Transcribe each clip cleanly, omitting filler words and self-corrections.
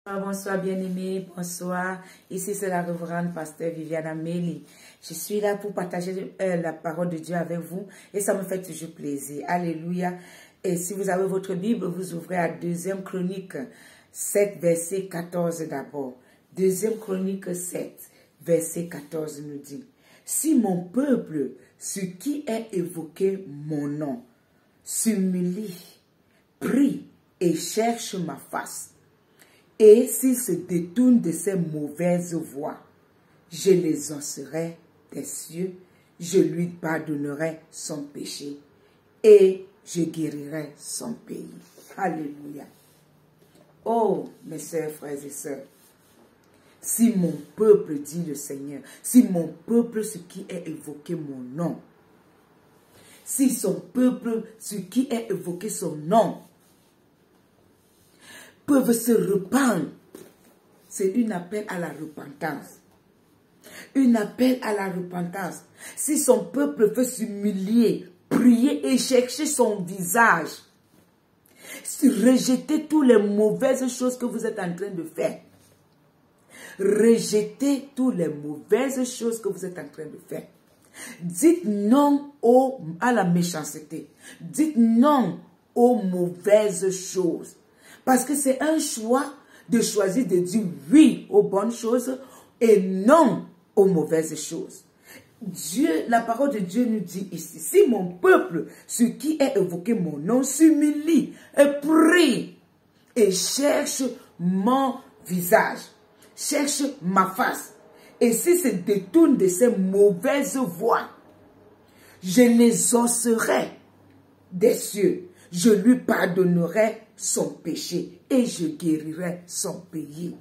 Bonsoir bien-aimés, bonsoir. Ici c'est la révérende pasteur Viviane Amélie. Je suis là pour partager la parole de Dieu avec vous et ça me fait toujours plaisir. Alléluia. Et si vous avez votre Bible, vous ouvrez à 2e Chronique 7, verset 14 d'abord. 2e Chronique 7, verset 14 nous dit: Si mon peuple, ce qui est évoqué mon nom, s'humilie, prie et cherche ma face, et s'il se détourne de ses mauvaises voies, je l'exaucerai des cieux, je lui pardonnerai son péché et je guérirai son pays. Alléluia. Oh, mes sœurs, frères et sœurs, si mon peuple, dit le Seigneur, si mon peuple, ce qui est évoqué mon nom, si son peuple, ce qui est évoqué son nom, peuvent se rependre. C'est un appel à la repentance. Un appel à la repentance. Si son peuple veut s'humilier, prier et chercher son visage, rejeter toutes les mauvaises choses que vous êtes en train de faire. Rejetez toutes les mauvaises choses que vous êtes en train de faire. Dites non à la méchanceté. Dites non aux mauvaises choses. Parce que c'est un choix de choisir de dire oui aux bonnes choses et non aux mauvaises choses. Dieu, la parole de Dieu nous dit ici: si mon peuple, ce qui est évoqué mon nom, s'humilie et prie et cherche mon visage, cherche ma face, et s'il se détourne de ses mauvaises voies, je l'exaucerai des cieux, je lui pardonnerai son péché et je guérirai son pays.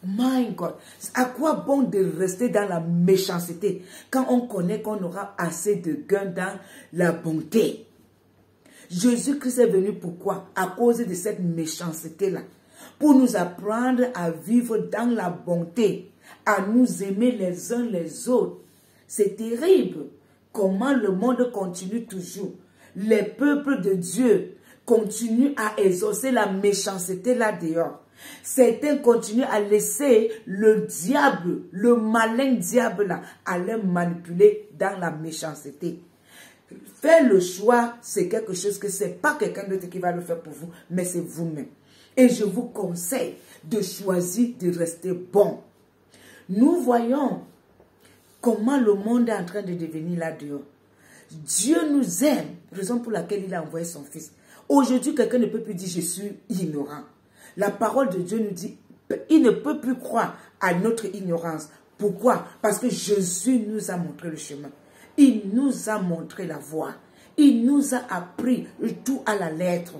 My God, à quoi bon de rester dans la méchanceté quand on connaît qu'on aura assez de gains dans la bonté? Jésus-Christ est venu pourquoi? À cause de cette méchanceté-là. Pour nous apprendre à vivre dans la bonté, à nous aimer les uns les autres. C'est terrible comment le monde continue toujours. Les peuples de Dieu continuent à exaucer la méchanceté là dehors. Certains continuent à laisser le diable, le malin diable là, à les manipuler dans la méchanceté. Faire le choix, c'est quelque chose que ce n'est pas quelqu'un d'autre qui va le faire pour vous, mais c'est vous-même. Et je vous conseille de choisir de rester bon. Nous voyons comment le monde est en train de devenir là dehors. Dieu nous aime, raison pour laquelle il a envoyé son fils. Aujourd'hui, quelqu'un ne peut plus dire je suis ignorant. La parole de Dieu nous dit, il ne peut plus croire à notre ignorance. Pourquoi? Parce que Jésus nous a montré le chemin. Il nous a montré la voie. Il nous a appris tout à la lettre.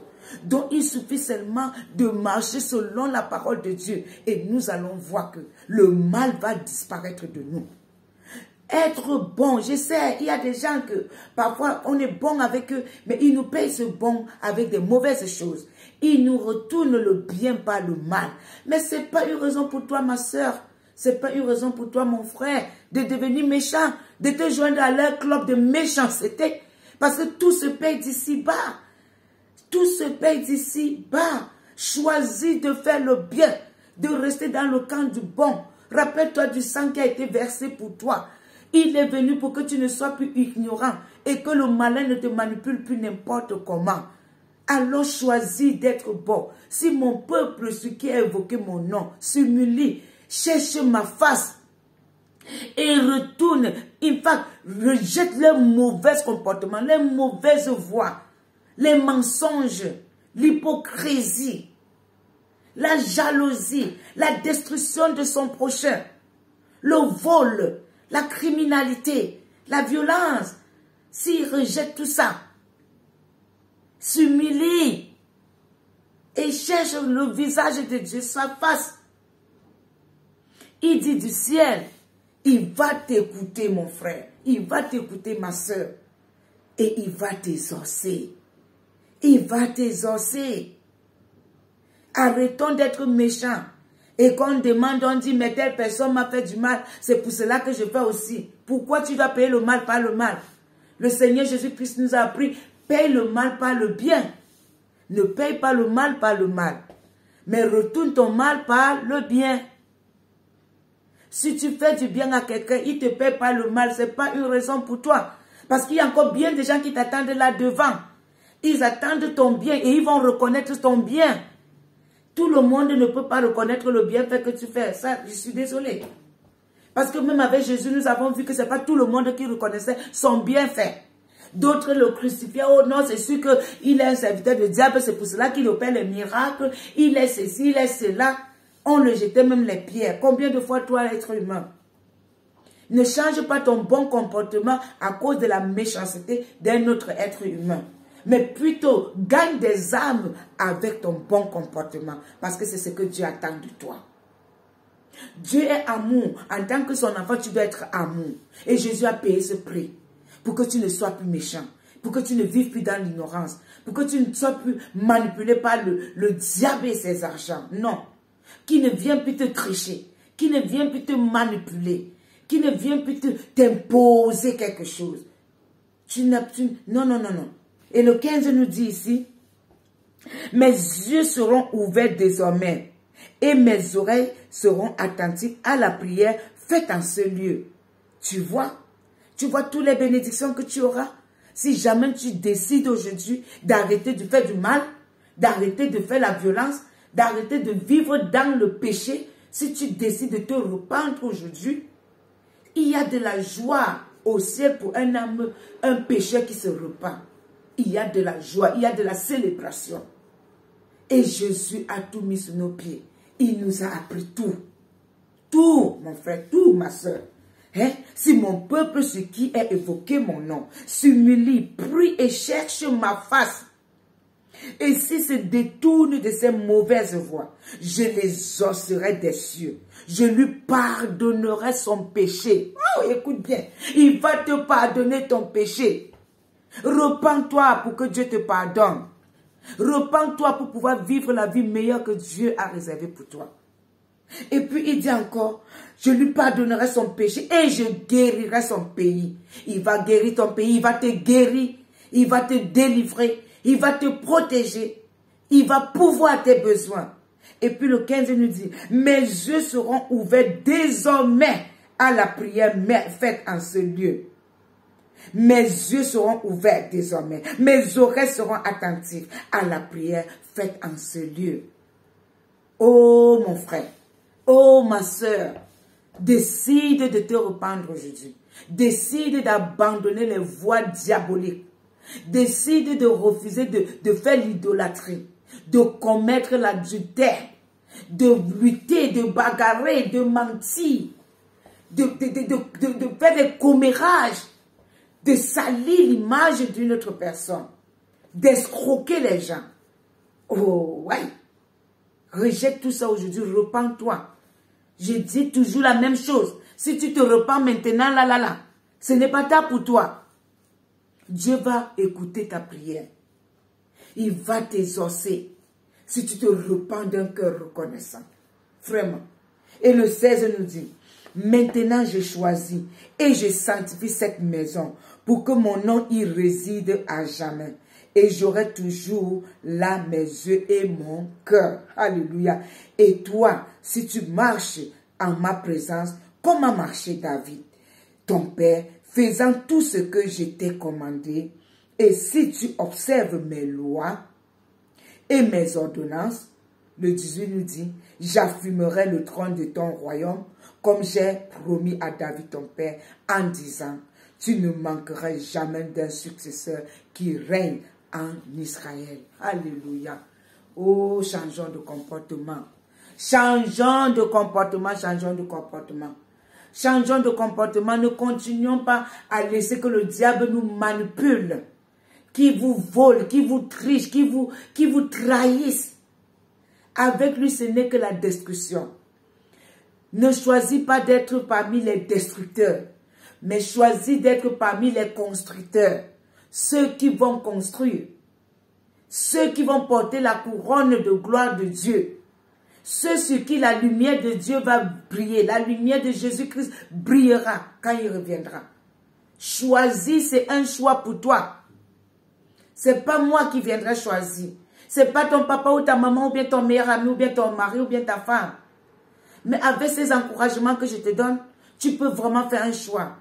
Donc il suffit seulement de marcher selon la parole de Dieu. Et nous allons voir que le mal va disparaître de nous. Être bon, je sais, il y a des gens que parfois on est bon avec eux, mais ils nous payent ce bon avec des mauvaises choses. Ils nous retournent le bien par le mal. Mais ce n'est pas une raison pour toi, ma soeur, ce n'est pas une raison pour toi, mon frère, de devenir méchant, de te joindre à leur club de méchanceté. Parce que tout se paye d'ici bas. Tout se paye d'ici bas. Choisis de faire le bien, de rester dans le camp du bon. Rappelle-toi du sang qui a été versé pour toi. Il est venu pour que tu ne sois plus ignorant et que le malin ne te manipule plus n'importe comment. Alors choisis d'être bon. Si mon peuple, ce qui a évoqué mon nom, s'humilie, cherche ma face et retourne, rejette leurs mauvais comportements, les mauvaises voies, les mensonges, l'hypocrisie, la jalousie, la destruction de son prochain, le vol, la criminalité, la violence. S'il rejette tout ça, s'humilie et cherche le visage de Dieu, sa face, il dit du ciel, il va t'écouter mon frère, il va t'écouter ma soeur et il va t'exaucer. Il va t'exaucer. Arrêtons d'être méchants. Et quand on demande, on dit, mais telle personne m'a fait du mal, c'est pour cela que je fais aussi. Pourquoi tu dois payer le mal par le mal? Le Seigneur Jésus-Christ nous a appris, paye le mal par le bien. Ne paye pas le mal par le mal. Mais retourne ton mal par le bien. Si tu fais du bien à quelqu'un, il ne te paie pas le mal. Ce n'est pas une raison pour toi. Parce qu'il y a encore bien des gens qui t'attendent là devant. Ils attendent ton bien et ils vont reconnaître ton bien. Tout le monde ne peut pas reconnaître le bienfait que tu fais. Ça, je suis désolée. Parce que même avec Jésus, nous avons vu que ce n'est pas tout le monde qui reconnaissait son bienfait. D'autres le crucifiaient. Oh non, c'est sûr qu'il est un serviteur de diable. C'est pour cela qu'il opère les miracles. Il est ceci, il est cela. On le jetait même les pierres. Combien de fois toi, être humain? Ne change pas ton bon comportement à cause de la méchanceté d'un autre être humain. Mais plutôt, gagne des âmes avec ton bon comportement. Parce que c'est ce que Dieu attend de toi. Dieu est amour. En tant que son enfant, tu dois être amour. Et Jésus a payé ce prix. Pour que tu ne sois plus méchant. Pour que tu ne vives plus dans l'ignorance. Pour que tu ne sois plus manipulé par le diable et ses argents. Non. Qui ne vient plus te tricher. Qui ne vient plus te manipuler. Qui ne vient plus t'imposer quelque chose. Non, non, non, non. Et le 15 nous dit ici, mes yeux seront ouverts désormais et mes oreilles seront attentives à la prière faite en ce lieu. Tu vois toutes les bénédictions que tu auras. Si jamais tu décides aujourd'hui d'arrêter de faire du mal, d'arrêter de faire la violence, d'arrêter de vivre dans le péché, si tu décides de te repentrer aujourd'hui, il y a de la joie au ciel pour un homme, un pécheur qui se repent. Il y a de la joie, il y a de la célébration. Et Jésus a tout mis sous nos pieds. Il nous a appris tout. Tout, mon frère, tout, ma soeur. Hein? Si mon peuple, ce qui est évoqué mon nom, s'humilie, prie et cherche ma face, et s'il se détourne de ses mauvaises voies, je les exaucerai des cieux. Je lui pardonnerai son péché. Oh, écoute bien. Il va te pardonner ton péché. Repends-toi pour que Dieu te pardonne. Repends-toi pour pouvoir vivre la vie meilleure que Dieu a réservée pour toi. Et puis il dit encore, je lui pardonnerai son péché et je guérirai son pays. Il va guérir ton pays, il va te guérir, il va te délivrer, il va te protéger, il va pourvoir tes besoins. Et puis le 15 nous dit, mes yeux seront ouverts désormais à la prière faite en ce lieu. Mes yeux seront ouverts désormais, mes oreilles seront attentives à la prière faite en ce lieu. Oh mon frère, oh ma soeur, décide de te rependre aujourd'hui. Décide d'abandonner les voies diaboliques. Décide de refuser de faire l'idolâtrie, de commettre l'adultère, de lutter, de bagarrer, de mentir, de faire des commérages, de salir l'image d'une autre personne, d'escroquer les gens. Oh, ouais. Rejette tout ça aujourd'hui, repens-toi. Je dis toujours la même chose. Si tu te repens maintenant, là, ce n'est pas tard pour toi. Dieu va écouter ta prière. Il va t'exaucer si tu te repens d'un cœur reconnaissant. Vraiment. Et le 16 nous dit, maintenant je choisis et je sanctifie cette maison pour que mon nom y réside à jamais. Et j'aurai toujours là mes yeux et mon cœur. Alléluia. Et toi, si tu marches en ma présence, comme a marché David, ton père, faisant tout ce que je t'ai commandé, et si tu observes mes lois et mes ordonnances, le 18 nous dit, j'affirmerai le trône de ton royaume, comme j'ai promis à David ton père, en disant, tu ne manqueras jamais d'un successeur qui règne en Israël. Alléluia. Oh, changeons de comportement. Changeons de comportement, changeons de comportement. Changeons de comportement, ne continuons pas à laisser que le diable nous manipule, qui vous vole, qui vous triche, qui vous trahisse. Avec lui, ce n'est que la destruction. Ne choisis pas d'être parmi les destructeurs, mais choisis d'être parmi les constructeurs. Ceux qui vont construire, ceux qui vont porter la couronne de gloire de Dieu, ceux sur qui la lumière de Dieu va briller, la lumière de Jésus-Christ brillera quand il reviendra. Choisis, c'est un choix pour toi. Ce n'est pas moi qui viendrai choisir. C'est pas ton papa ou ta maman ou bien ton meilleur ami ou bien ton mari ou bien ta femme. Mais avec ces encouragements que je te donne, tu peux vraiment faire un choix.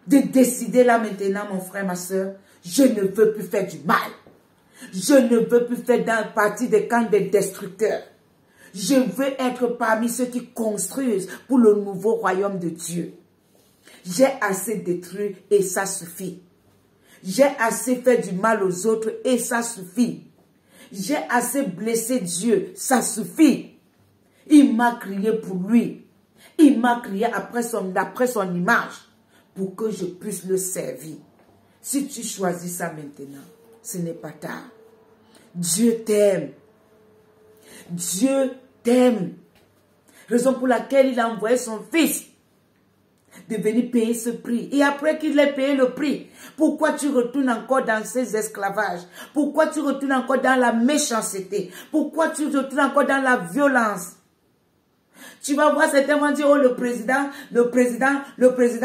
De décider là maintenant, mon frère, ma soeur, je ne veux plus faire du mal. Je ne veux plus faire partie des camps des destructeurs. Je veux être parmi ceux qui construisent pour le nouveau royaume de Dieu. J'ai assez détruit et ça suffit. J'ai assez fait du mal aux autres et ça suffit. J'ai assez blessé Dieu, ça suffit. Il m'a crié pour lui. Il m'a crié après son image pour que je puisse le servir. Si tu choisis ça maintenant, ce n'est pas tard. Dieu t'aime. Dieu t'aime. Raison pour laquelle il a envoyé son fils de venir payer ce prix. Et après qu'il ait payé le prix, pourquoi tu retournes encore dans ces esclavages? Pourquoi tu retournes encore dans la méchanceté? Pourquoi tu retournes encore dans la violence? Tu vas voir certains vont dire, oh le président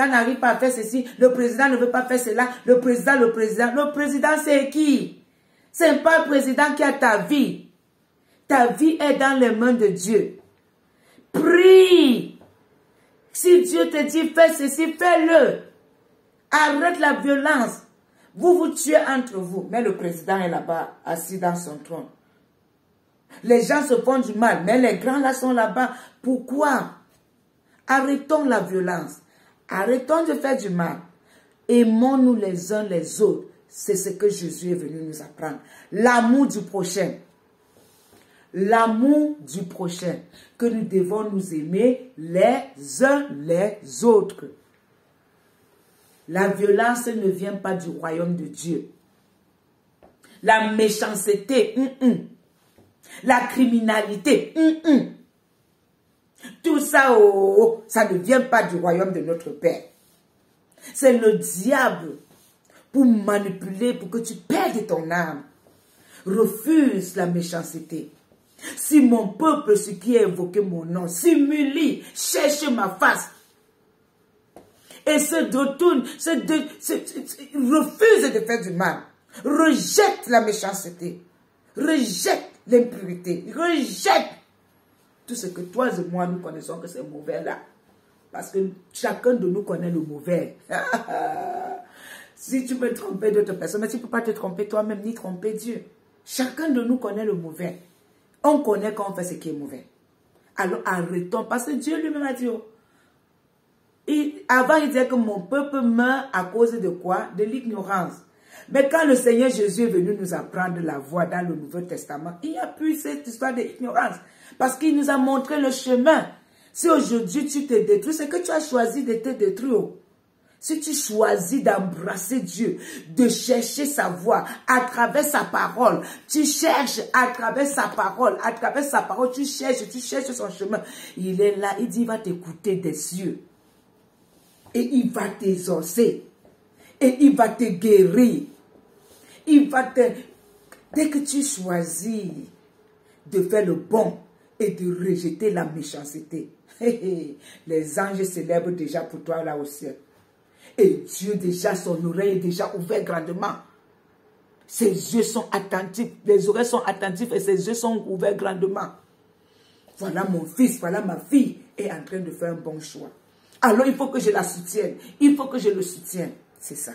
n'arrive pas à faire ceci, le président ne veut pas faire cela, le président c'est qui? C'est pas le président qui a ta vie. Ta vie est dans les mains de Dieu. Prie. Si Dieu te dit, fais ceci, fais-le. Arrête la violence. Vous vous tuez entre vous. Mais le président est là-bas, assis dans son trône. Les gens se font du mal, mais les grands là sont là-bas. Pourquoi? Arrêtons la violence. Arrêtons de faire du mal. Aimons-nous les uns les autres. C'est ce que Jésus est venu nous apprendre. L'amour du prochain. L'amour du prochain. Que nous devons nous aimer les uns les autres. La violence ne vient pas du royaume de Dieu. La méchanceté, la criminalité, tout ça, ça ne vient pas du royaume de notre Père. C'est le diable pour manipuler, pour que tu perdes ton âme. Refuse la méchanceté. Si mon peuple, ce qui a évoqué mon nom, s'humilie, cherche ma face, et se retourne, refuse de faire du mal, rejette la méchanceté, rejette l'impurité, rejette tout ce que toi et moi nous connaissons que c'est mauvais là. Parce que chacun de nous connaît le mauvais. Si tu peux tromper d'autres personnes, mais tu ne peux pas te tromper toi-même ni tromper Dieu. Chacun de nous connaît le mauvais. On connaît quand on fait ce qui est mauvais. Alors arrêtons, parce que Dieu lui-même a dit, avant il disait que mon peuple meurt à cause de quoi? De l'ignorance. Mais quand le Seigneur Jésus est venu nous apprendre la voie dans le Nouveau Testament, il n'y a plus cette histoire d'ignorance. Parce qu'il nous a montré le chemin. Si aujourd'hui tu te détruis, c'est que tu as choisi de te détruire. Si tu choisis d'embrasser Dieu, de chercher sa voix à travers sa parole, tu cherches à travers sa parole, tu cherches son chemin. Il est là, il dit, il va t'écouter des cieux. Et il va t'exaucer. Et il va te guérir. Il va te... Dès que tu choisis de faire le bon et de rejeter la méchanceté, les anges célèbrent déjà pour toi là au ciel. Et Dieu déjà, son oreille est déjà ouverte grandement. Ses yeux sont attentifs, les oreilles sont attentives et ses yeux sont ouverts grandement. Voilà mon fils, voilà ma fille est en train de faire un bon choix. Alors il faut que je la soutienne, il faut que je le soutienne. C'est ça.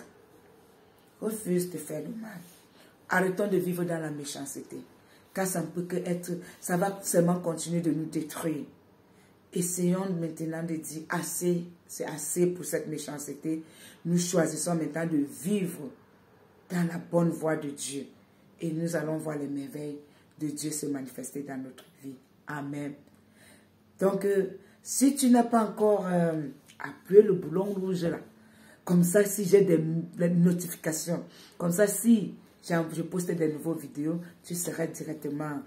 Refuse de faire le mal. Arrêtons de vivre dans la méchanceté. Car ça ne peut que être, ça va seulement continuer de nous détruire. Essayons maintenant de dire assez, c'est assez pour cette méchanceté. Nous choisissons maintenant de vivre dans la bonne voie de Dieu. Et nous allons voir les merveilles de Dieu se manifester dans notre vie. Amen. Donc, si tu n'as pas encore appuyé le boulon rouge là, comme ça, si j'ai des notifications, comme ça, si je poste des nouvelles vidéos, tu seras directement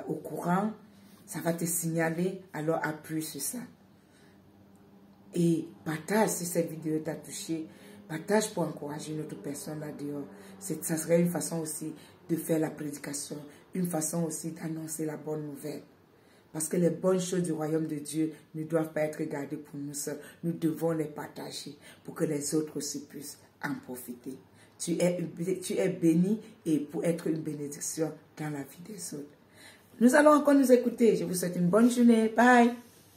au courant. Ça va te signaler, alors appuie sur ça. Et partage si cette vidéo t'a touché. Partage pour encourager une autre personne là dehors. Ça serait une façon aussi de faire la prédication. Une façon aussi d'annoncer la bonne nouvelle. Parce que les bonnes choses du royaume de Dieu ne doivent pas être gardées pour nous seuls. Nous devons les partager pour que les autres aussi puissent en profiter. Tu es béni et pour être une bénédiction dans la vie des autres. Nous allons encore nous écouter. Je vous souhaite une bonne journée. Bye.